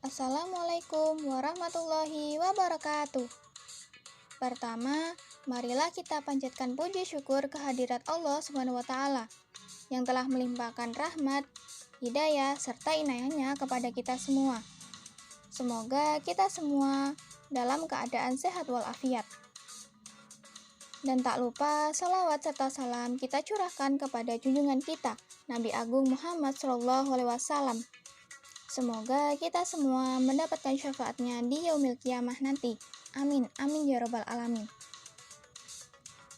Assalamualaikum warahmatullahi wabarakatuh. Pertama, marilah kita panjatkan puji syukur kehadirat Allah SWT yang telah melimpahkan rahmat, hidayah, serta inayahnya kepada kita semua. Semoga kita semua dalam keadaan sehat walafiat. Dan tak lupa salawat serta salam kita curahkan kepada junjungan kita, Nabi Agung Muhammad SAW. Semoga kita semua mendapatkan syafaatnya di yaumil qiyamah nanti. Amin, amin ya robbal alamin.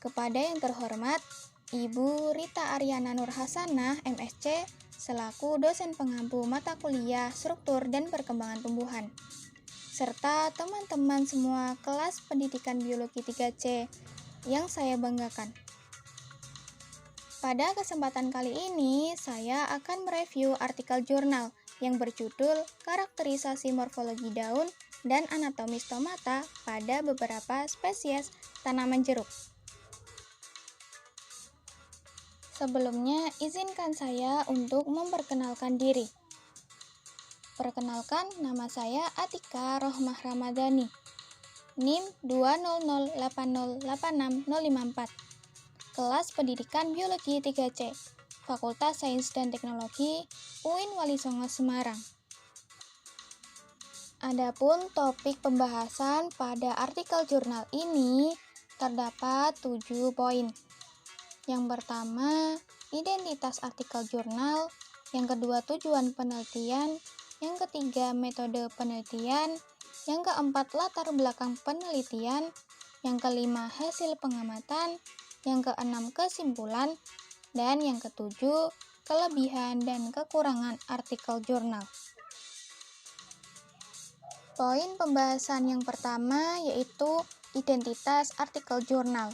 Kepada yang terhormat, Ibu Rita Aryana Nur Hasanah, MSc, selaku dosen pengampu mata kuliah struktur dan perkembangan tumbuhan, serta teman-teman semua kelas pendidikan biologi 3C yang saya banggakan. Pada kesempatan kali ini, saya akan mereview artikel jurnal yang berjudul Karakterisasi Morfologi Daun dan Anatomi Stomata pada beberapa spesies tanaman jeruk. Sebelumnya, izinkan saya untuk memperkenalkan diri. Perkenalkan, nama saya Atika Rohmah Ramadhani, NIM 20080860054, kelas pendidikan biologi 3C, Fakultas Sains dan Teknologi, UIN Wali Songo Semarang. Adapun topik pembahasan pada artikel jurnal ini terdapat 7 poin. Yang pertama, identitas artikel jurnal. Yang kedua, tujuan penelitian. Yang ketiga, metode penelitian. Yang keempat, latar belakang penelitian. Yang kelima, hasil pengamatan. Yang keenam, kesimpulan. Dan yang ketujuh, kelebihan dan kekurangan artikel jurnal. Poin pembahasan yang pertama yaitu identitas artikel jurnal.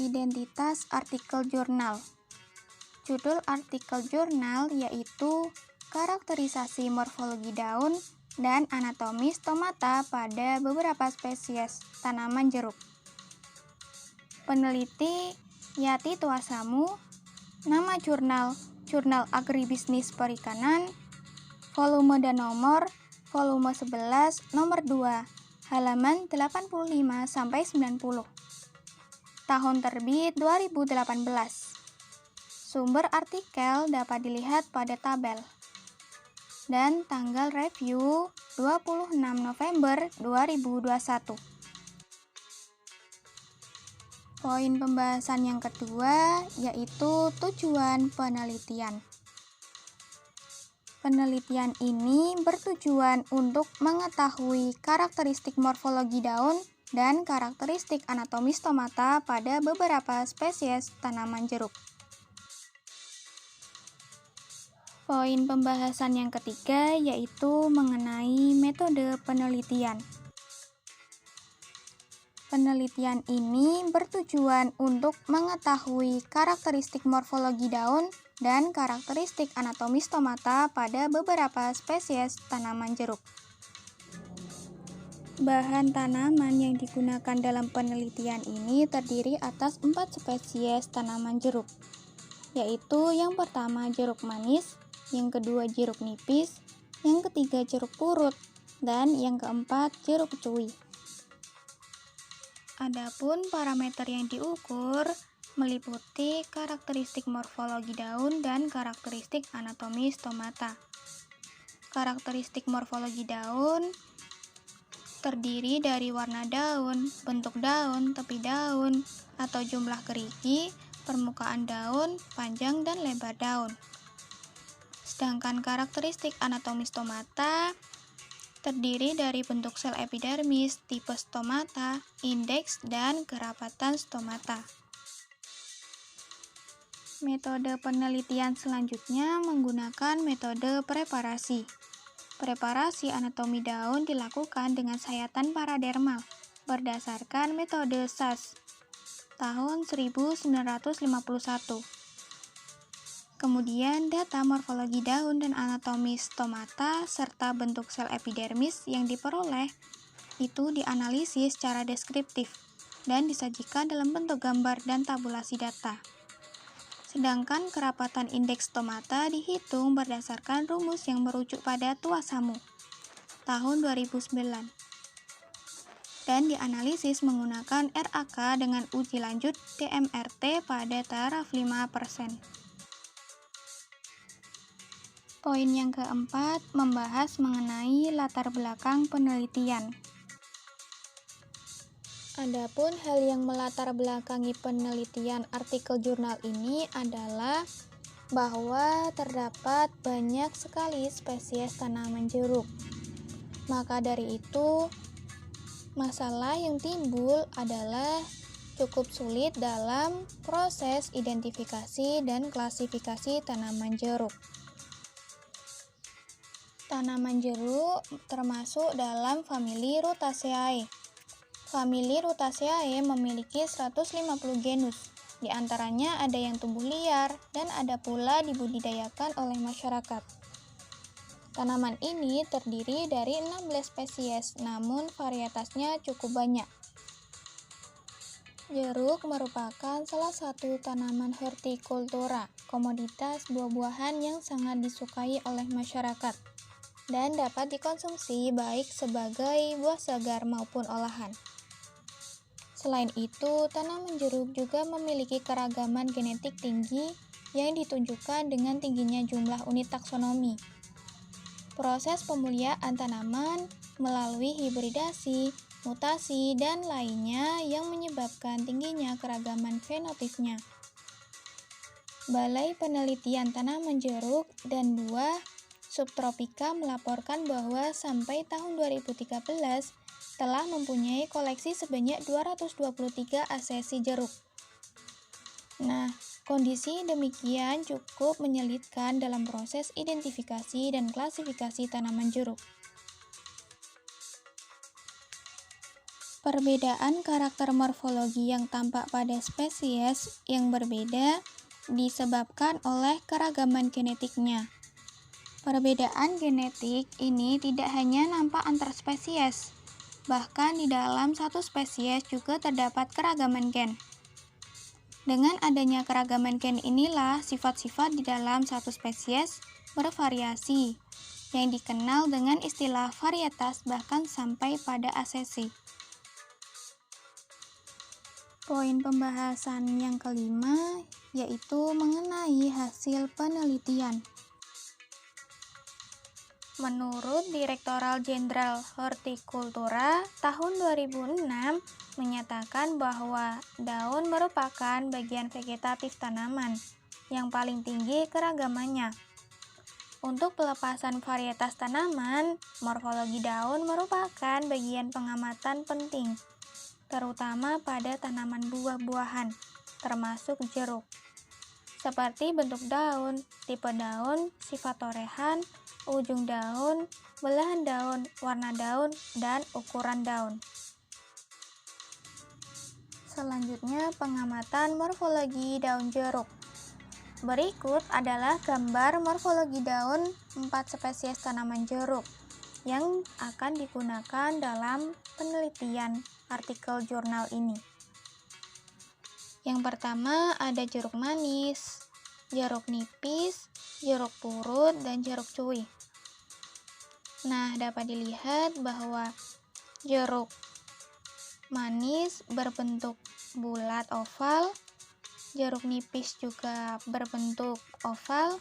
Identitas artikel jurnal. Judul artikel jurnal yaitu Karakterisasi Morfologi Daun dan Anatomi Stomata pada beberapa spesies tanaman jeruk. Peneliti Yati Tuasamu. Nama jurnal, Jurnal Agribisnis Perikanan, volume dan nomor, volume 11, nomor 2, halaman 85-90. Tahun terbit 2018. Sumber artikel dapat dilihat pada tabel. Dan tanggal review 26 November 2021. Poin pembahasan yang kedua yaitu tujuan penelitian. Penelitian ini bertujuan untuk mengetahui karakteristik morfologi daun dan karakteristik anatomi stomata pada beberapa spesies tanaman jeruk. Poin pembahasan yang ketiga yaitu mengenai metode penelitian. Penelitian ini bertujuan untuk mengetahui karakteristik morfologi daun dan karakteristik anatomi stomata pada beberapa spesies tanaman jeruk. Bahan tanaman yang digunakan dalam penelitian ini terdiri atas 4 spesies tanaman jeruk, yaitu yang pertama jeruk manis, yang kedua jeruk nipis, yang ketiga jeruk purut, dan yang keempat jeruk cuy. Adapun parameter yang diukur meliputi karakteristik morfologi daun dan karakteristik anatomi stomata. Karakteristik morfologi daun terdiri dari warna daun, bentuk daun, tepi daun, atau jumlah gerigi, permukaan daun, panjang dan lebar daun. Sedangkan karakteristik anatomi stomata terdiri dari bentuk sel epidermis, tipe stomata, indeks, dan kerapatan stomata. Metode penelitian selanjutnya menggunakan metode preparasi. Preparasi anatomi daun dilakukan dengan sayatan paradermal berdasarkan metode SAS tahun 1951. Kemudian data morfologi daun dan anatomi stomata serta bentuk sel epidermis yang diperoleh itu dianalisis secara deskriptif dan disajikan dalam bentuk gambar dan tabulasi data. Sedangkan kerapatan indeks stomata dihitung berdasarkan rumus yang merujuk pada Tuasamu tahun 2009 dan dianalisis menggunakan RAK dengan uji lanjut DMRT pada taraf 5%. Poin yang keempat membahas mengenai latar belakang penelitian. Adapun hal yang melatar belakangi penelitian artikel jurnal ini adalah bahwa terdapat banyak sekali spesies tanaman jeruk. Maka dari itu, masalah yang timbul adalah cukup sulit dalam proses identifikasi dan klasifikasi tanaman jeruk. Tanaman jeruk termasuk dalam famili Rutaceae. Famili Rutaceae memiliki 150 genus. Di antaranya ada yang tumbuh liar dan ada pula dibudidayakan oleh masyarakat. Tanaman ini terdiri dari 16 spesies, namun varietasnya cukup banyak. Jeruk merupakan salah satu tanaman hortikultura, komoditas buah-buahan yang sangat disukai oleh masyarakat dan dapat dikonsumsi baik sebagai buah segar maupun olahan. Selain itu, tanaman jeruk juga memiliki keragaman genetik tinggi yang ditunjukkan dengan tingginya jumlah unit taksonomi. Proses pemuliaan tanaman melalui hibridasi, mutasi, dan lainnya yang menyebabkan tingginya keragaman fenotipnya. Balai Penelitian Tanaman Jeruk dan Buah Subtropika melaporkan bahwa sampai tahun 2013 telah mempunyai koleksi sebanyak 223 asesi jeruk. Nah, kondisi demikian cukup menyulitkan dalam proses identifikasi dan klasifikasi tanaman jeruk. Perbedaan karakter morfologi yang tampak pada spesies yang berbeda disebabkan oleh keragaman genetiknya. Perbedaan genetik ini tidak hanya nampak antar spesies, bahkan di dalam satu spesies juga terdapat keragaman gen. Dengan adanya keragaman gen inilah sifat-sifat di dalam satu spesies bervariasi, yang dikenal dengan istilah varietas bahkan sampai pada asesi. Poin pembahasan yang kelima yaitu mengenai hasil penelitian. Menurut Direktorat Jenderal Hortikultura tahun 2006 menyatakan bahwa daun merupakan bagian vegetatif tanaman yang paling tinggi keragamannya. Untuk pelepasan varietas tanaman, morfologi daun merupakan bagian pengamatan penting, terutama pada tanaman buah-buahan, termasuk jeruk. Seperti bentuk daun, tipe daun, sifat torehan, ujung daun, belahan daun, warna daun, dan ukuran daun. Selanjutnya, pengamatan morfologi daun jeruk. Berikut adalah gambar morfologi daun 4 spesies tanaman jeruk yang akan digunakan dalam penelitian artikel jurnal ini. Yang pertama ada jeruk manis, jeruk nipis, jeruk purut, dan jeruk cuy. Nah, dapat dilihat bahwa jeruk manis berbentuk bulat oval, jeruk nipis juga berbentuk oval,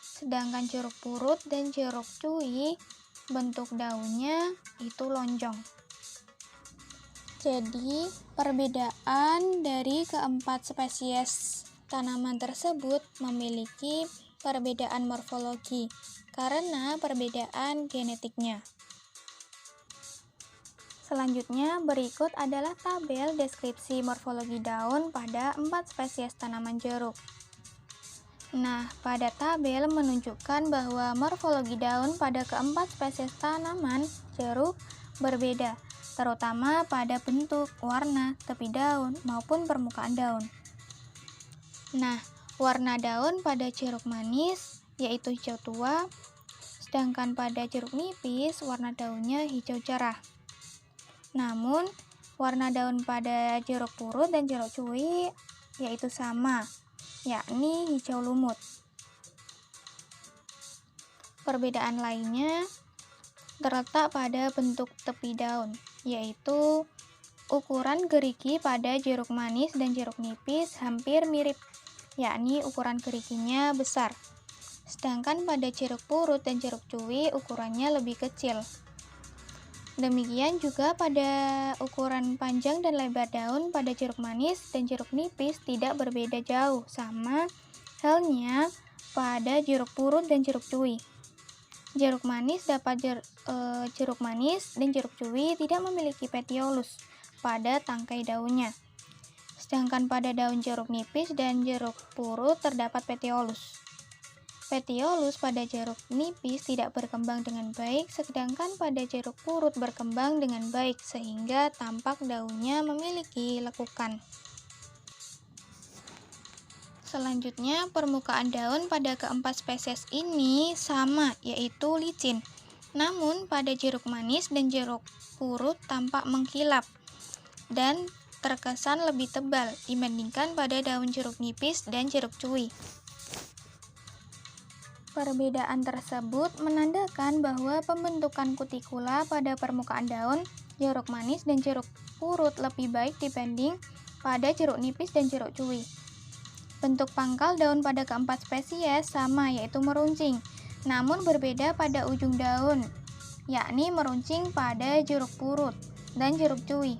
sedangkan jeruk purut dan jeruk cuy bentuk daunnya itu lonjong. Jadi, perbedaan dari keempat spesies tanaman tersebut memiliki perbedaan morfologi karena perbedaan genetiknya. Selanjutnya, berikut adalah tabel deskripsi morfologi daun pada 4 spesies tanaman jeruk. Nah, pada tabel menunjukkan bahwa morfologi daun pada keempat spesies tanaman jeruk berbeda, terutama pada bentuk, warna, tepi daun, maupun permukaan daun. Nah, warna daun pada jeruk manis yaitu hijau tua, sedangkan pada jeruk nipis warna daunnya hijau cerah. Namun, warna daun pada jeruk purut dan jeruk cuy yaitu sama, yakni hijau lumut. Perbedaan lainnya terletak pada bentuk tepi daun, yaitu ukuran gerigi pada jeruk manis dan jeruk nipis hampir mirip, yakni ukuran geriginya besar. Sedangkan pada jeruk purut dan jeruk cuwi ukurannya lebih kecil. Demikian juga pada ukuran panjang dan lebar daun pada jeruk manis dan jeruk nipis tidak berbeda jauh, sama halnya pada jeruk purut dan jeruk cuwi. Jeruk manis jeruk manis dan jeruk cuwi tidak memiliki petiolus pada tangkai daunnya. Sedangkan pada daun jeruk nipis dan jeruk purut terdapat petiolus. Petiolus pada jeruk nipis tidak berkembang dengan baik, sedangkan pada jeruk purut berkembang dengan baik, sehingga tampak daunnya memiliki lekukan. Selanjutnya, permukaan daun pada keempat spesies ini sama, yaitu licin. Namun, pada jeruk manis dan jeruk purut tampak mengkilap dan terkesan lebih tebal dibandingkan pada daun jeruk nipis dan jeruk cuwi. Perbedaan tersebut menandakan bahwa pembentukan kutikula pada permukaan daun jeruk manis dan jeruk purut lebih baik dibanding pada jeruk nipis dan jeruk cuwi. Bentuk pangkal daun pada keempat spesies sama, yaitu meruncing, namun berbeda pada ujung daun, yakni meruncing pada jeruk purut dan jeruk cuwi.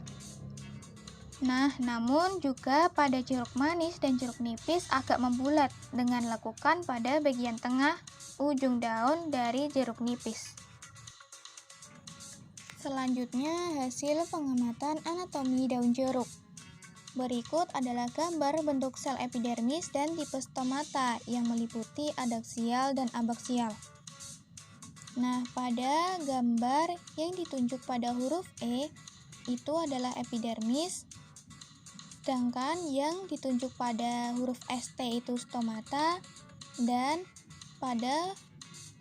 Namun juga pada jeruk manis dan jeruk nipis agak membulat dengan lekukan pada bagian tengah ujung daun dari jeruk nipis. Selanjutnya, hasil pengamatan anatomi daun jeruk. Berikut adalah gambar bentuk sel epidermis dan tipe stomata yang meliputi adaksial dan abaksial. Pada gambar yang ditunjuk pada huruf E itu adalah epidermis, sedangkan yang ditunjuk pada huruf ST itu stomata, dan pada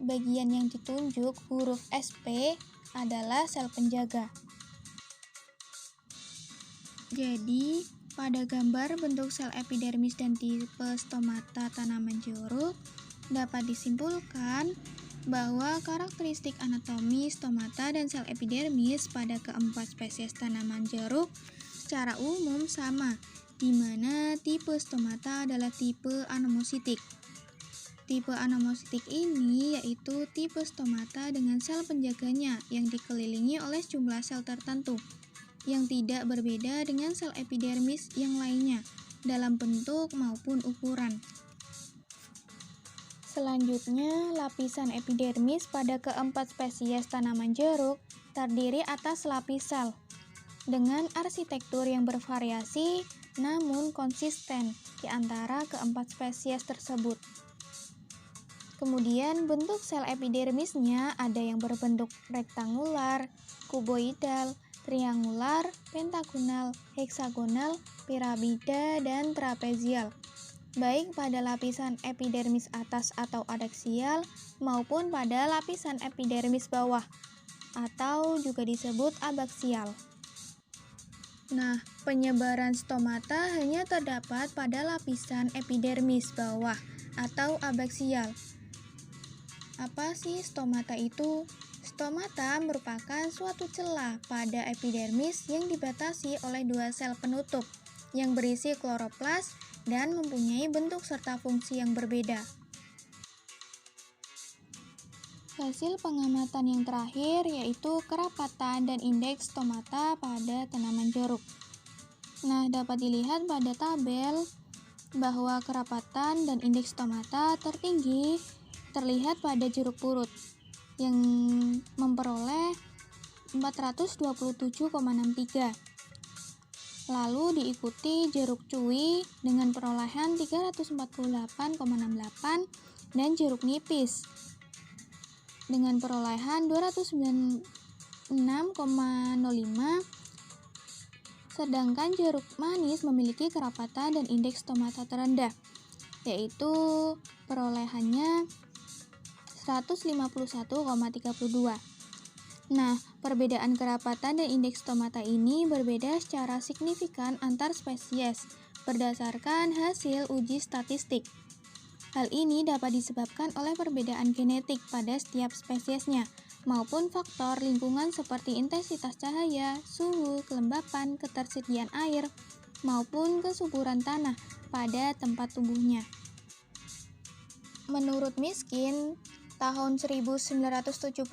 bagian yang ditunjuk huruf SP adalah sel penjaga. Jadi, pada gambar bentuk sel epidermis dan tipe stomata tanaman jeruk, dapat disimpulkan bahwa karakteristik anatomi stomata dan sel epidermis pada keempat spesies tanaman jeruk secara umum sama, di mana tipe stomata adalah tipe anomositik. Tipe anomositik ini yaitu tipe stomata dengan sel penjaganya yang dikelilingi oleh jumlah sel tertentu, yang tidak berbeda dengan sel epidermis yang lainnya dalam bentuk maupun ukuran. Selanjutnya, lapisan epidermis pada keempat spesies tanaman jeruk terdiri atas lapis sel dengan arsitektur yang bervariasi namun konsisten di antara keempat spesies tersebut. Kemudian bentuk sel epidermisnya ada yang berbentuk rektangular, kuboidal, triangular, pentagonal, heksagonal, piramida, dan trapezial, baik pada lapisan epidermis atas atau adaksial maupun pada lapisan epidermis bawah atau juga disebut abaksial. Penyebaran stomata hanya terdapat pada lapisan epidermis bawah atau abaksial. Apa sih stomata itu? Stomata merupakan suatu celah pada epidermis yang dibatasi oleh dua sel penutup yang berisi kloroplas dan mempunyai bentuk serta fungsi yang berbeda. Hasil pengamatan yang terakhir yaitu kerapatan dan indeks stomata pada tanaman jeruk. Dapat dilihat pada tabel bahwa kerapatan dan indeks stomata tertinggi terlihat pada jeruk purut yang memperoleh 427,63. Lalu diikuti jeruk cuwi dengan perolehan 348,68 dan jeruk nipis dengan perolehan 296,05, sedangkan jeruk manis memiliki kerapatan dan indeks stomata terendah, yaitu perolehannya 151,32. Perbedaan kerapatan dan indeks stomata ini berbeda secara signifikan antar spesies berdasarkan hasil uji statistik. Hal ini dapat disebabkan oleh perbedaan genetik pada setiap spesiesnya, maupun faktor lingkungan seperti intensitas cahaya, suhu, kelembapan, ketersediaan air, maupun kesuburan tanah pada tempat tumbuhnya. Menurut Miskin, tahun 1972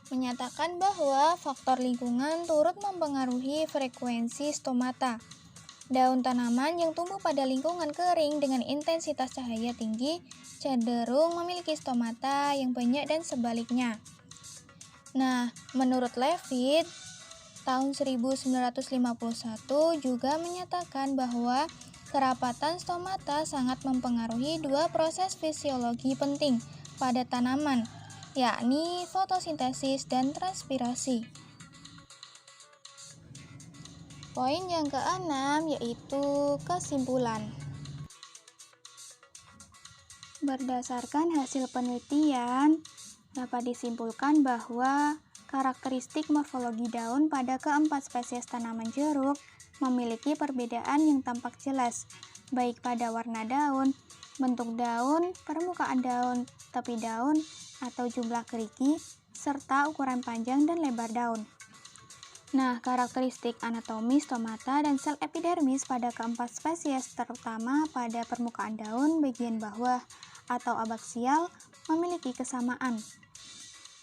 menyatakan bahwa faktor lingkungan turut mempengaruhi frekuensi stomata. Daun tanaman yang tumbuh pada lingkungan kering dengan intensitas cahaya tinggi cenderung memiliki stomata yang banyak dan sebaliknya. Nah, menurut Leavitt, tahun 1951 juga menyatakan bahwa kerapatan stomata sangat mempengaruhi dua proses fisiologi penting pada tanaman, yakni fotosintesis dan transpirasi. Poin yang keenam yaitu kesimpulan. Berdasarkan hasil penelitian, dapat disimpulkan bahwa karakteristik morfologi daun pada keempat spesies tanaman jeruk memiliki perbedaan yang tampak jelas, baik pada warna daun, bentuk daun, permukaan daun, tepi daun, atau jumlah keriki, serta ukuran panjang dan lebar daun. Nah, karakteristik anatomi stomata dan sel epidermis pada keempat spesies, terutama pada permukaan daun bagian bawah atau abaksial, memiliki kesamaan.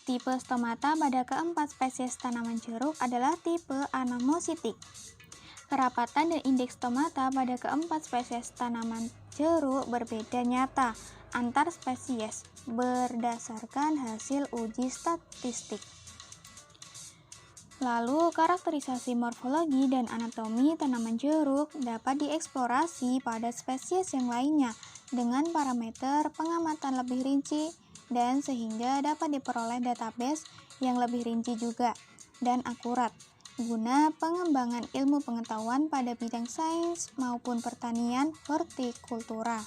Tipe stomata pada keempat spesies tanaman jeruk adalah tipe anomositik. Kerapatan dan indeks stomata pada keempat spesies tanaman jeruk berbeda nyata antar spesies berdasarkan hasil uji statistik. Lalu, karakterisasi morfologi dan anatomi tanaman jeruk dapat dieksplorasi pada spesies yang lainnya dengan parameter pengamatan lebih rinci dan sehingga dapat diperoleh database yang lebih rinci juga dan akurat guna pengembangan ilmu pengetahuan pada bidang sains maupun pertanian hortikultura.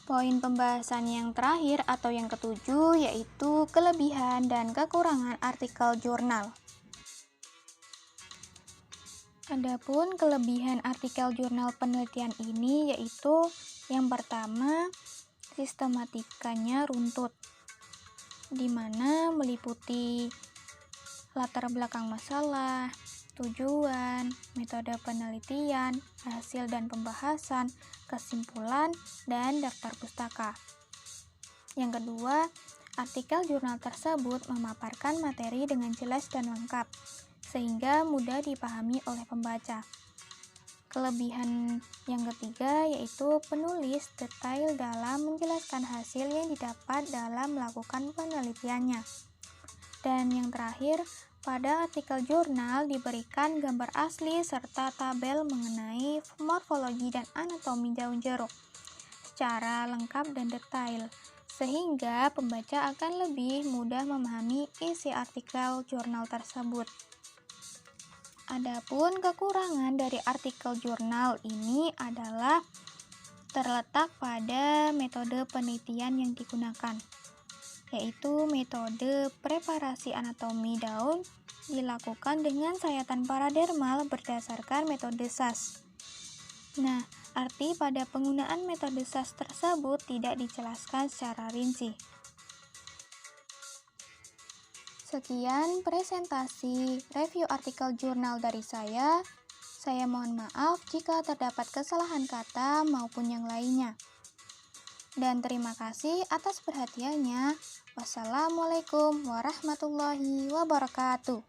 Poin pembahasan yang terakhir atau yang ketujuh yaitu kelebihan dan kekurangan artikel jurnal. Adapun kelebihan artikel jurnal penelitian ini yaitu yang pertama, sistematikanya runtut, di mana meliputi latar belakang masalah, tujuan, metode penelitian, hasil dan pembahasan, kesimpulan, dan daftar pustaka. Yang kedua, artikel jurnal tersebut memaparkan materi dengan jelas dan lengkap, sehingga mudah dipahami oleh pembaca. Kelebihan yang ketiga yaitu penulis detail dalam menjelaskan hasil yang didapat dalam melakukan penelitiannya. Dan yang terakhir, pada artikel jurnal diberikan gambar asli serta tabel mengenai morfologi dan anatomi daun jeruk secara lengkap dan detail, sehingga pembaca akan lebih mudah memahami isi artikel jurnal tersebut. Adapun kekurangan dari artikel jurnal ini adalah terletak pada metode penelitian yang digunakan, yaitu metode preparasi anatomi daun dilakukan dengan sayatan paradermal berdasarkan metode SAS. Nah, arti pada penggunaan metode SAS tersebut tidak dijelaskan secara rinci. Sekian presentasi review artikel jurnal dari saya. Saya mohon maaf jika terdapat kesalahan kata maupun yang lainnya. Dan terima kasih atas perhatiannya. Wassalamualaikum warahmatullahi wabarakatuh.